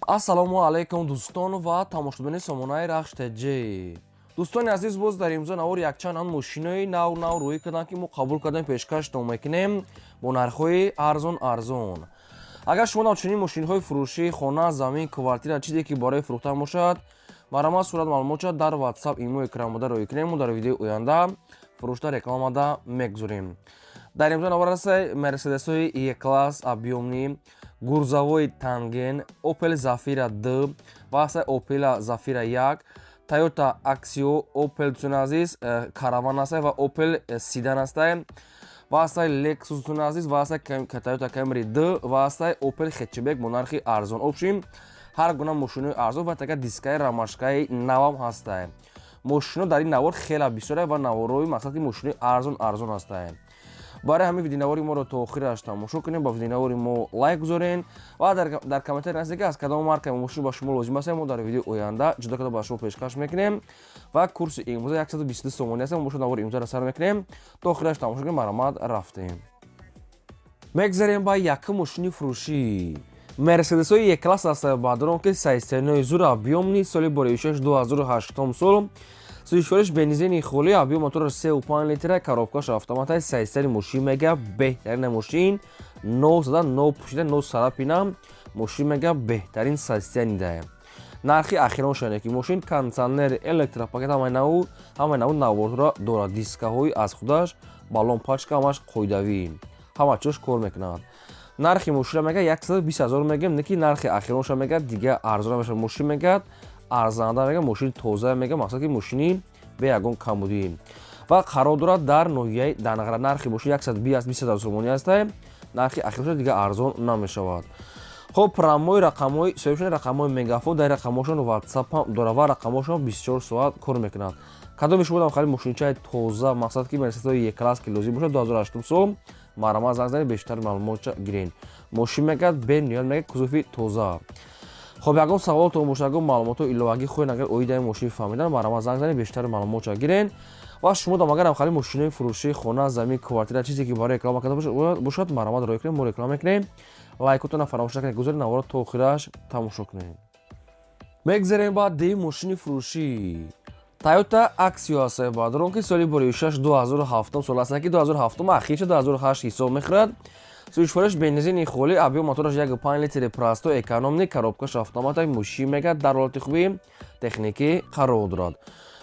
ассалому алайкум дӯстон ва тамошобини сомонаи рахш теҷӣ. Дӯстони азиз, боз дар имрӯза навори якчанд мошинои нав рӯй карданд, ки мо қабул кардем пешкаштон мекунем бо нархҳои арзон. Агар шумо навчунин мошинҳои фурӯшии хона, замин, квартира чизе ки барои фурӯхтан бошад, маромад сурат маълумот шуд дар WhatsApp имои экранбуда рӯй кунем. Мо дар видеои оянда фурӯшта рекламада мегузорем. Дар имрӯза навор аст мерседесҳои E-класс объёмни, гурзавои танген, Opel Zafira D ва аст Opel Zafira 1, Toyota Axio, Opel Aziz Caravan аст ва Opel Sedan аст ва аст Lexus Aziz ва аст Toyota Camry D ва аст Opel Hatchback бо нархи арзон. Обшим ҳар гуна мошинои арзон ва така дискаи рамашкаи навам ҳастанд. Мошино дар ин навор хела бисёр ва наворҳои мақсад ки мошинои арзон ҳастанд. Барои ҳамин видеонавори моро то охираш тамошо кунем, ба видеонавори мо лайк гузорен ва дар комментари насида ки аз кадом марка мошин ба шумо лозим аст, мо дар видеои оянда ҷудо карда ба шумо пешкаш мекунем ва курси имрӯза 122 сомонӣ аст. Мо навори имрӯзаро сар мекунем. То охираш тамошо кунем. Маромад рафтем. Мегзарем ба якум мошини фурӯшӣ. Мерседесҳои E-класс аст ба дронки 609 зур объёмни соли бори 2008 сол. Сӯишвориш бензини холӣ, объём мотора 3.5 литра, коробкаш автоматаи 600 мошин мега беҳтарин мошин, нов зада, нов пӯшида, нов сарапина, мошин мега беҳтарин 600 да. Нархи ахирон шуд ки мошин кондитсионер, электропакет ҳамаи наву наворро дорад. Дискаҳои аз худаш, балон пачка ҳамаш қоидавӣ, ҳама чош кор мекунад. Нархи мошина мега 120 000 мегем, не ки нархи ахирон шуд мега дига арзон мешавад. Мошин мега арзанда мега, мошин тоза мега, мақсад ки мошини бе ягон камбудӣ ва қарор дорад дар ноҳияи Дангара. нархи мошин 120 000 сомонӣ аст. нархи ахирон дига арзон намешавад. хоб рамои рақамҳои соҳибшудаи рақамҳои мегафон дар рақамҳошон WhatsApp дорад ва рақамҳошон 24 соат кор мекунад. кадоми шумо дам хале мошинчаи тоза, мақсад ки мерседесҳои E-класс ки лозим бошад 2008 сол, маромад занг занед бештар маълумота гирен. мошин мега бе ниёз мега кузуфи тоза. хоб ягон саволтон бошад, ягон маълумото иловагӣ хоҳед агар оидаи мошин фаҳмидан, маромад занг занед бештар маълумота гирен. ва шумо дам агарам хали мошинои фурӯшии хона, замин, квартира чизе ки барои реклама карда бошад, маромад рӯй кунем, мо реклама мекунем. лайкотона фаромош накунед, гузоред наворо то охираш тамошо кунед. мегзарем ба деи мошини фурӯшӣ. Toyota Axio аст ба дронки соли бори 2007 сол аст, ки 2007 ахир 2008 ҳисоб мехӯрад. сӯишвориш бензини холӣ, объём мотораш 1.5 литри простой экономни, коробкаш автомата, мошин мега дар ҳолати хуби техникӣ қарор дорад.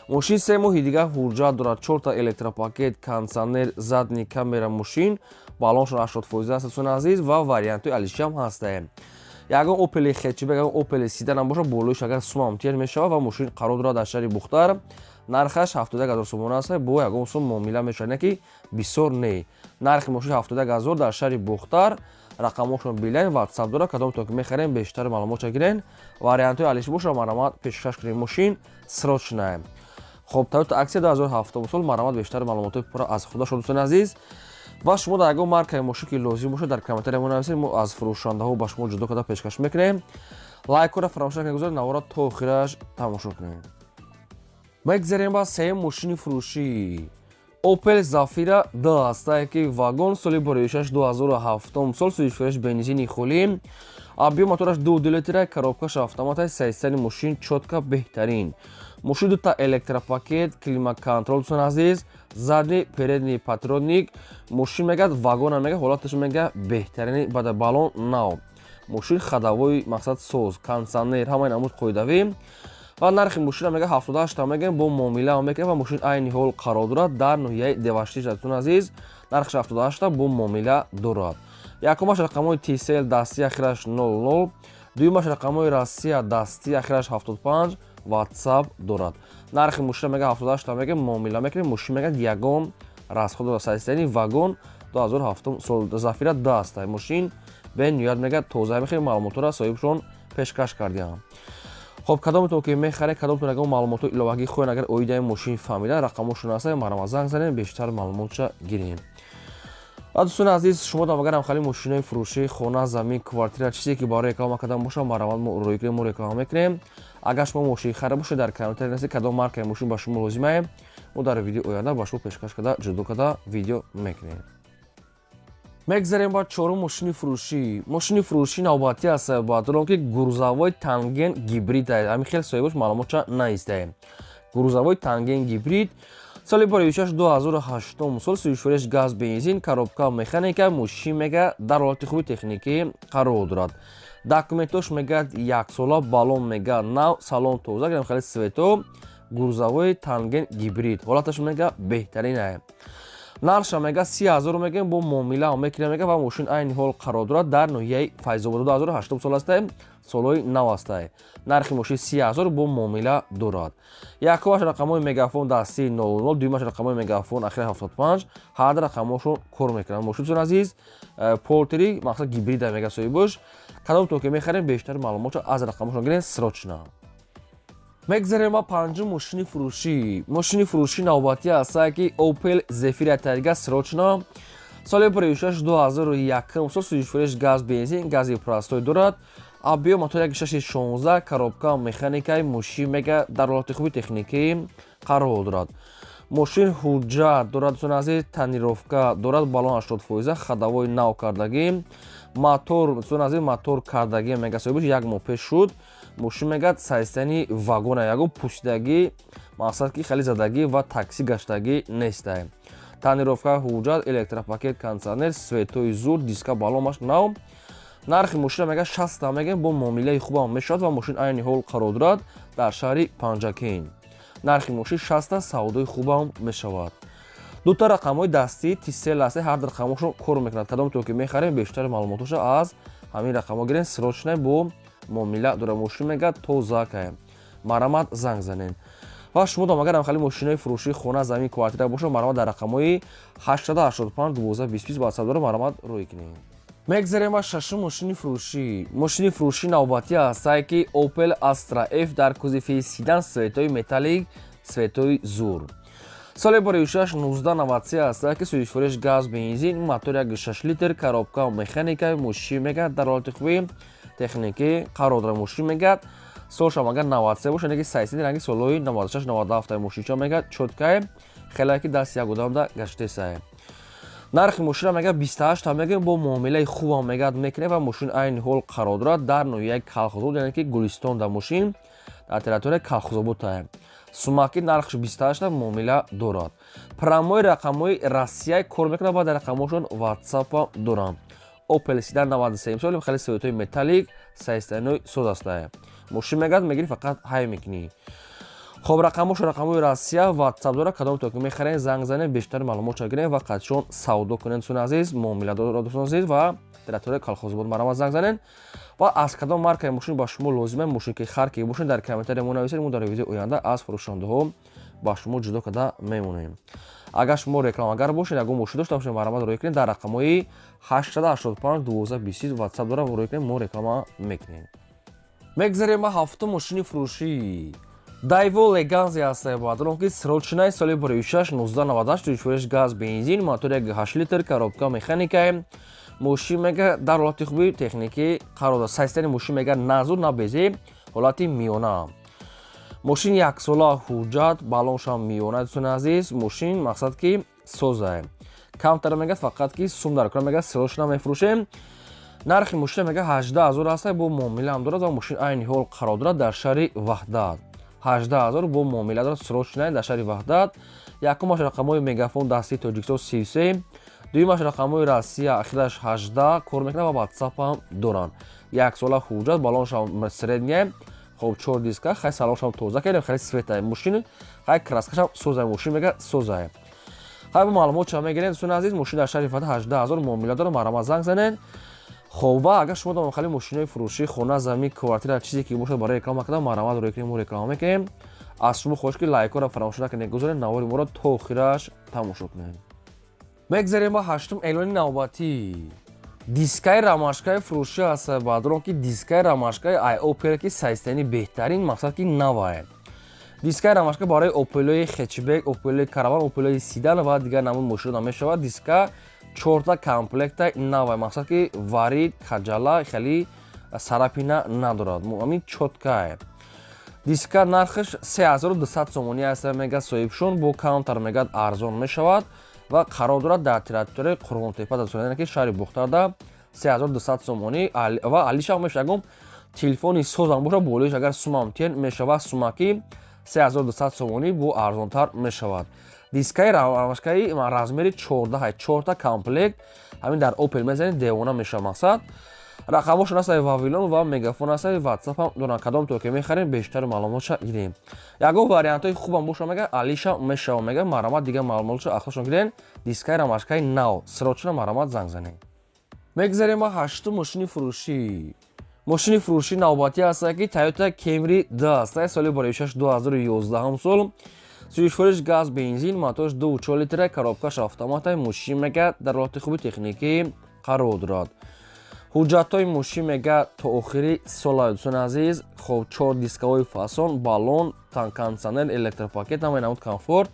мошин 3 моҳи дига ҳуҷҷат дорад, 4 та электропакет, кондитсионер, задни камера мошин, балоншон 80% аст дӯстони азиз ва вариантҳои алишам ҳастанд. ягон Opel Hatchback, ягон Opel Sedan ам бошад, болоиш агар сума амтиҳ мешавад ва мошин қарор дорад дар шаҳри Бухтар. нархаш 71 000 сомон аст, бо ягон сум муомила мешавад, не ки бисёр не. нархи мошин 71 000 дар шаҳри Бухтар. рақамҳошон билайн WhatsApp дорад, кадомтон ки мехарем бештар маълумота гирен. вариантҳои алиш боша маромад пешкаш кунем. мошин срочная. хоб Toyota Axio 2007 сол, маромад бештар маълумотои пурра аз худа шуд дӯстони азиз. ва шумо дар ягон маркаи мошин ки лозим бошад дар комментари мо нависед, мо аз фурӯшандаҳо ба шумо ҷудо карда пешкаш мекунем. лайкора фаромош накунед, гузоред наворо то охираш тамошо кунед. мегзарем ба сеюм мошини фурӯшӣ. Opel Zafira D аст, ки вагон соли бори 2007 сол, сӯишвориш бензини холӣ, объём мотораш 2 литра, коробкаш автоматаи 600 мошин чотка беҳтарин. мошин 2 та электропакет, климат-контрол дӯстон азиз, задни передни патронник, мошин мега вагона мега ҳолаташ мега беҳтарини бада балон нав. мошин хадавои мақсад соз, кондитсионер ҳамаи намуд қоидавӣ ва нархи мошина мега 78 мегем, бо муомила мекунем ва мошин айни ҳол қарор дорад дар ноҳияи Деваштиш дӯстон азиз. нархиш 78 бо муомила дорад. якумаш рақамҳои TCL дастӣ ахираш 00, дуюмаш рақамҳои Россия дастӣ ахираш 75 WhatsApp дорад. нархи мошина мега 78 мегем, муомила мекунем. мошин мега ягон расход дорад, 600 вагон 2007 сол. Zafira D аст, мошин бе ниёз мега тоза мехоҳем, маълумотро соҳибшон пешкаш кардиам. хоб кадомтон ки мехаред, кадомтон ягон маълумото иловагӣ хоҳед агар оидаи мошин фаҳмидан, рақамҳошон аст, маромад занг занед бештар маълумота гирем. ва дӯстони азиз, шумо дам агарам хали мошинои фурӯшии хона, замин, квартира чизе ки барои реклама кардан бошад, маромад мо рӯй кунем, мо реклама мекунем. агар шумо мошин харида бошед, дар комментари нависед кадом маркаи мошин ба шумо лозимае, мо дар видеои оянда ба шумо пешкаш карда ҷудо карда видео мекунем. мегзарем ба чорум мошини фурӯшӣ навбатӣ аст ба дором ки гурузавои танген гибрид аст. Ҳамин хеле соҳибаш маълумотша наистае. Гурузавои танген гибрид соли бори 2008 сол 34 газ бензин коробка механика мошин мега дар ҳолати хуби техникӣ қарор дорад. Документош мегӯяд яксола балон мега нав салон тоза гирем хеле свето гурузавои танген гибрид ҳолаташ мега беҳтарин ай. Нарша мега 30,000 мегем бо муомила мекунем мега ва мошин айни ҳол қарор дорад дар ноҳияи Файзобод 2008 сол астаем солҳои нав астае. Нархи мошин 30,000 бо муомила дорад. Якумаш рақамҳои мегафон дастии 00, дуюмаш рақамҳои мегафон ахира 75 ҳар ду рақамҳошон кор мекунанд. Мошинтон азиз полтери мақсад гибрида мега соҳибош кадомтон ки мехарем бештар маълумотро аз рақамҳошон гирем срочна. мегзарем ба панҷум мошини фурӯшӣ навбатӣ астае ки Opel Zafira Tiger срочна соли бори 2001 сол 34 газ бензин гази простой дорад. Абиё мотори 1.616 коробка механикаи мошин мега дар ҳолати хуби техникӣ қарор дорад. мошин ҳуҷҷат дорад азиз тонировка дорад балон 80% хадавои нав кардагӣ мотор азиз мотор кардагӣ мега соҳибаш як моҳ пеш шуд. мошин мегӯяд сайстани вагона ягон пусидагӣ мақсад ки хеле задагӣ ва таксӣ гаштагӣ нестае. Тонировка ҳуҷҷат электропакет кондитсионер светои зур диска баломаш нав. нархи мошина мега 60 мегем бо муомилаи хубам мешавад ва мошин айни ҳол қарор дорад дар шаҳри Панҷакин. нархи мошин 60 савдои хубам мешавад. дута рақамҳои дастии тисел аст ҳар ду рақамҳошон кор мекунад. кадомтон ки мехарем бештари маълумотоша аз ҳамин рақамҳо гирем срочна бо муомила дора. мошин мега тозакае марамат занг занен ва шумо дом агарам хали мошинои фурӯшии хона замин квартира боша марамат дар рақамҳои 885 1225 ба садора марамат рӯй кунед. мегзарем ба шашум мошини фурӯшӣ навбатӣ астае ки Opel Astra F дар кузифи сидан светои металлик светои зур соли бори 1993 астае ки 34 газ бензин мотори 1.6 литр коробка механика мошин мега дар ҳолати хуби техникӣ қарор дорад. мошин мега солшам агар 93 боша неги сайсини ранги солҳои 96-97 мошинча мега чоткае хеле ки дасти як одамда гаштесае. нархи мошина мега 28 мегем бо муомилаи хубам мегад мекунем ва мошин айни ҳол қарор дорад дар ноҳияи Калхозобод яъне ки Гулистон дар мошин дар территорияи Калхозобод тае. сумаки нархш 28 муомила дорад. промои рақамҳои Россияи кор мекунад ва дар рақамҳошон WhatsApp дорам. Opel Sedan 97 соли хеле светои металлик сайстанои соз астае. мошин мегад мегири фақат ҳай мекунӣ. хоб рақамҳои Россия WhatsApp дора кадомтон ки мехарем занг занем бештари маълумотро гирем ва қадшон савдо кунем дӯстон азиз муомила дора дӯстон азиз ва территорияи Калхозобод марамат занг занен ва аз кадом маркаи мошин ба шумо лозиме мошин ки хар ки бошен дар комментария мо нависед мо дар видеои оянда аз фурӯшандаҳо ба шумо ҷудо карда мемонем. агар шумо рекламагар бошед ягон мошин дошта бошед марамат рӯй кунед дар рақамҳои 885 1226 WhatsApp дора рӯй кунед мо реклама мекунем. мегзарем ба ҳафтум мошини фурӯшӣ Daewoo Leganzi астае ба дором ки срочнаи соли бори 1998 34 газ бензин мотори 1.8 литр коробка механикае мошин мега дар ҳолати хуби техникӣ қарор дорад. сайстани мошин мега назур на безе ҳолати миёна. мошин яксола ҳуҷҷат балоншам миёна дӯстон азиз мошин мақсад ки созае камтар мегад фақат ки сум дар кор мега срочна мефурӯшем. нархи мошин мега 18000 астае бо муомила ҳам дорад ва мошин айни ҳол қарор дорад дар шаҳри Ваҳдат. 18000 бо муомила дорад срочна дар шаҳри Ваҳдат. якумаш рақамҳои мегафон дастии Тоҷикистон 33 дуюмаш рақамҳои Россия ахираш 18 кор мекунад ва WhatsApp ҳам доранд. яксола ҳуҷҷат балоншам средняе хоб 4 диска хай салоншам тоза кардем хеле светае мошин хай краскашам созае мошин мега созае хай бо маълумотшам мегирем дӯстон азиз мошин дар шаҳри Ваҳдат 18000 муомила дорад марамат занг занен. хоб ва агар шумо дом хали мошинои фурӯшии хона замин квартира чизе ки бошад барои реклама кардан марамат рӯй кунем мо реклама мекунем. аз шумо хоҳиш ки лайкҳоро фаромӯш накунед гузоред навори моро то охираш тамошо кунед. мегзарем ба ҳаштум эълони навбатӣ дискаи рамашкаи фурӯшӣ аст ба дором ки дискаи рамашкаи Opel ки сайстани беҳтарин мақсад ки навае. дискаи рамашка барои Opel-ои хетчбек Opel-ои караван Opel-ои Sedan ва дигар намуди мошинон мешавад. диска 4 комплекта навае мақсад ки варид каҷала хеле сарапина надорад ҳамин чоткае. диска нархш 3200 сомонӣ аст мега соҳибшон бо каунтар мегад арзон мешавад. ва қарор дорад дар территорияи Қурғонтепа дар Сонаки шаҳри Бухтарда 3200 сомонӣ ва алишам мешагум телефони созам боша болиш агар сумам тен мешавад сумаки 3200 сомонӣ бо арзонтар мешавад. Дискаи равашкаи размери 14 комплект ҳамин дар Opel мезанед девона мешавад мақсад. Рақамошон ҳастаи Вавилон ва мегафон ҳастаи WhatsApp доранд кадомто ки мехарем бештари маълумотша гирем. Ягон вариантҳои хубам боша мега алиша мешава мега марамат дига маълумотша ахлошон гирен дискаи рамашкаи нав сирочна марамат занг занед. мегзарем ба ҳаштум мошини фурӯшӣ. мошини фурӯшӣ навбатӣ ҳаста ки Toyota Camry 2 ҳаста соли бароишаш 2011 сол сӯишфуриш газ бензин мотори 2.4 литра коробкаш автомата мошин мега дар ҳолати хуби техникӣ қарор дорад. ҳуҷҷатҳои мошин мега то охири сола дӯстон азиз хоб 4 дискаҳои фасон баллон кондитсионер электропакет ҳамаи намуд комфорт.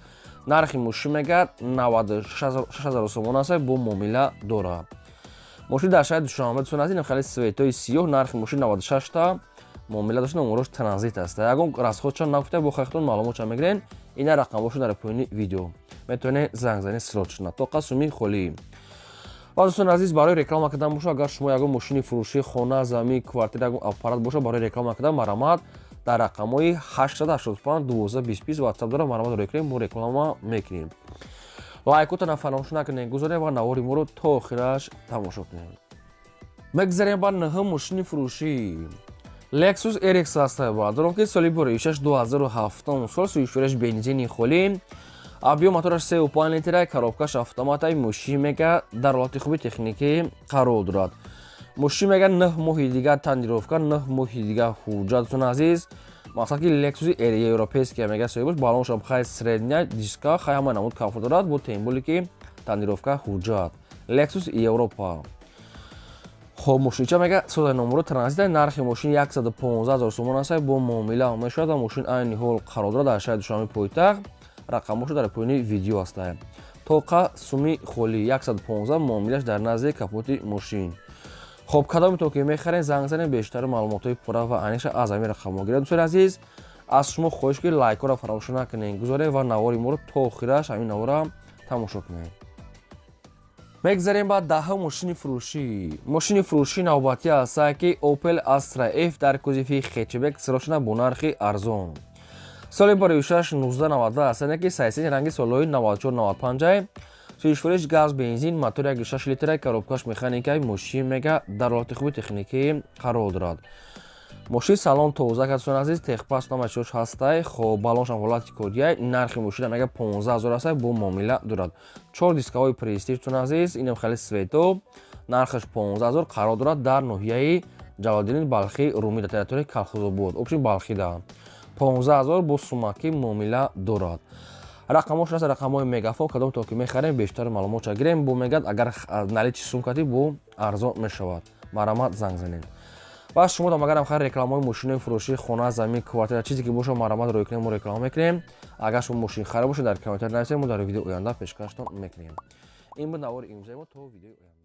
нархи мошин мега 96000 сомон аст бо муомила дорад. мошин дар шаҳри Душанбе дӯстон азиз хеле светои сиёҳ нархи мошин 96 та муомила дошта номерош транзит аст. ягон расходча нафта бо хахтон маълумотша мегирен ина рақамошо дар поини видео метавонед занг занед срочна то қасуми холӣ. ва дӯстон азиз барои реклама кардан боша агар шумо ягон мошини фурӯшӣ хона замин квартира ягон аппарат боша барои реклама кардан марамат дар рақамҳои 885 1225 WhatsApp дорам марамат рекрем мо реклама мекунем. лайкотона фаромӯш накунед гузоред ва навори моро то охираш тамошо кунед. мегзарем ба наҳум мошини фурӯшӣ. Lexus RX ҳаста баъдро ки соли бароишаш 2007 сол сӯишфуреш бензини холӣ объём мотораш 3.5 литра коробкаш автоматаи мошин мега дар ҳолати хуби техникӣ қарор дорад. мошин мега 9 моҳи дига тандировка 9 моҳи дига ҳуҷҷат дӯстон азиз мақсад ки Lexus европейския мега соҳибаш балоншам хай средня диска хай ҳама намуд комфорт дорад бо темболи ки тандировка ҳуҷҷат Lexus Европа. хоб мошинча мега содаи номеро транзита нархи мошин 115000 сомон аст бо муомила мешавад ва мошин айни ҳол қарор дорад дар шаҳри Душанбе пойтахт. рақамошо дар поини видео аста. тоқа суми холӣ 115 муомилаш дар назди капоти мошин. хоб кадомито ки мехарен занг занед бештари маълумотҳои пурра ва аниша аз ҳамин рақамҳо гиред. дӯстони азиз аз шумо хоҳиш ки лайкҳоро фаромӯш накунед гузоред ва навори моро то охираш ҳамин навора тамошо кунед. мегзарем ба даҳум мошини фурӯшӣ. мошини фурӯшӣ навбатӣ ҳаста ки Opel Astra F дар кузифи хетчбек сирочна бо нархи арзон. соли бароишаш 1992 ҳастане ки сайсини ранги солҳои 94-95 сӯишфуриш газ бензин мотори 1.6 литра коробкаш механикаи мошин мега дар ҳолати хуби техникӣ қарор дорад. мошин салон тоза дӯстон азиз техпас номашош ҳастай хоб балоншам ҳолати кодия нархи мошина мега 15000 аст бо муомила дорад. 4 дискаҳои престиж дӯстон азиз инам хеле свето нархаш 15000 қарор дорад дар ноҳияи Ҷалолиддин Балхи Румӣ дар территорияи Калхозобод опшин Балхида 15000 бо сумаки муомила дорад. рақамошон аст рақамҳои мегафон кадомто ки мехарем бештари маълумотша гирем бо мегад агар наличи сумкати бо арзон мешавад марамат занг занед. ва шумо дам агарам хай рекламаҳои мошинои фурӯшӣ хона замин квартира чизе ки боша марамат рӯй кунем мо реклама мекунем. агар шумо мошин харид боша дар комментар нависед мо дар видеои оянда пешкаштон мекунем. ин буд навори имрӯзаи мо то видеои оянда.